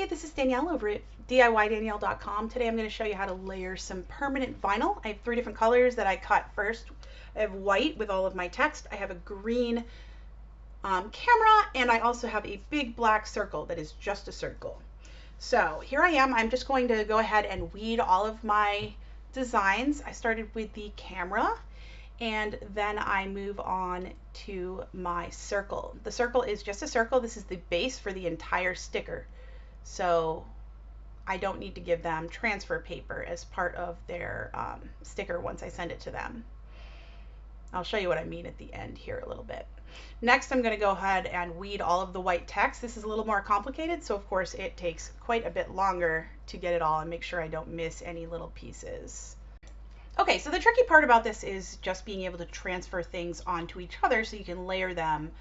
Hey, this is Danielle over at DIYDanielle.com. Today I'm going to show you how to layer some permanent vinyl. I have 3 different colors that I cut first. I have white with all of my text. I have a green camera, and I also have a big black circle that is just a circle. So here I am. I'm just going to go ahead and weed all of my designs. I started with the camera, and then I move on to my circle. The circle is just a circle. This is the base for the entire sticker. So I don't need to give them transfer paper as part of their sticker once I send it to them. I'll show you what I mean at the end here a little bit. Next, I'm going to go ahead and weed all of the white text. This is a little more complicated, so of course it takes quite a bit longer to get it all and make sure I don't miss any little pieces. Okay, so the tricky part about this is just being able to transfer things onto each other so you can layer them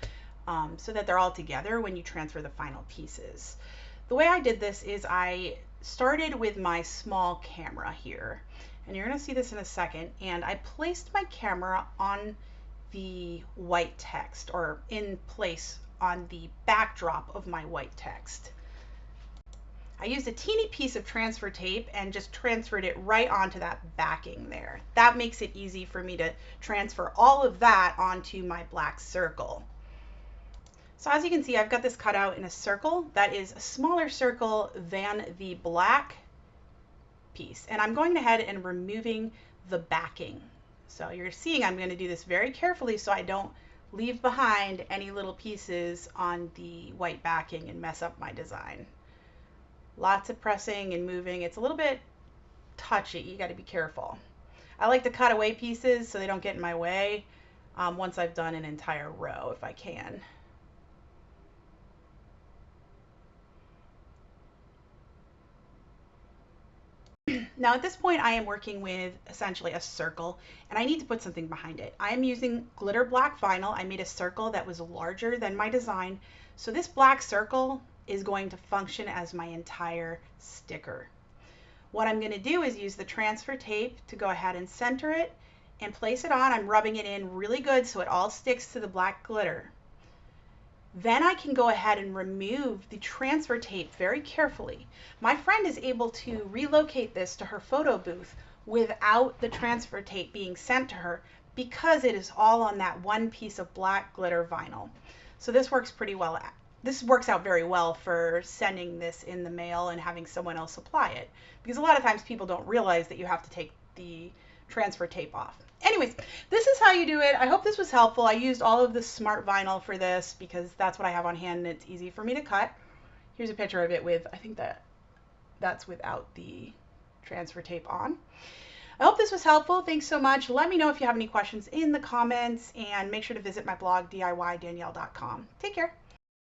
so that they're all together when you transfer the final pieces. The way I did this is I started with my small camera here, and you're going to see this in a second, and I placed my camera on the white text, or in place on the backdrop of my white text. I used a teeny piece of transfer tape and just transferred it right onto that backing there. That makes it easy for me to transfer all of that onto my black circle. So as you can see, I've got this cut out in a circle that is a smaller circle than the black piece. And I'm going ahead and removing the backing. So you're seeing I'm going to do this very carefully so I don't leave behind any little pieces on the white backing and mess up my design. Lots of pressing and moving. It's a little bit touchy. You got to be careful. I like to cut away pieces so they don't get in my way once I've done an entire row if I can. Now at this point I am working with essentially a circle, and I need to put something behind it. I am using glitter black vinyl. I made a circle that was larger than my design, so this black circle is going to function as my entire sticker. What I'm going to do is use the transfer tape to go ahead and center it and place it on. I'm rubbing it in really good so it all sticks to the black glitter. Then I can go ahead and remove the transfer tape very carefully. My friend is able to relocate this to her photo booth without the transfer tape being sent to her because it is all on that one piece of black glitter vinyl. So this works pretty well. This works out very well for sending this in the mail and having someone else apply it, because a lot of times people don't realize that you have to take the transfer tape off. Anyways, this is how you do it. I hope this was helpful. I used all of the smart vinyl for this because that's what I have on hand and it's easy for me to cut. Here's a picture of it with, I think that's without the transfer tape on. I hope this was helpful. Thanks so much. Let me know if you have any questions in the comments, and make sure to visit my blog, DIYDanielle.com. Take care.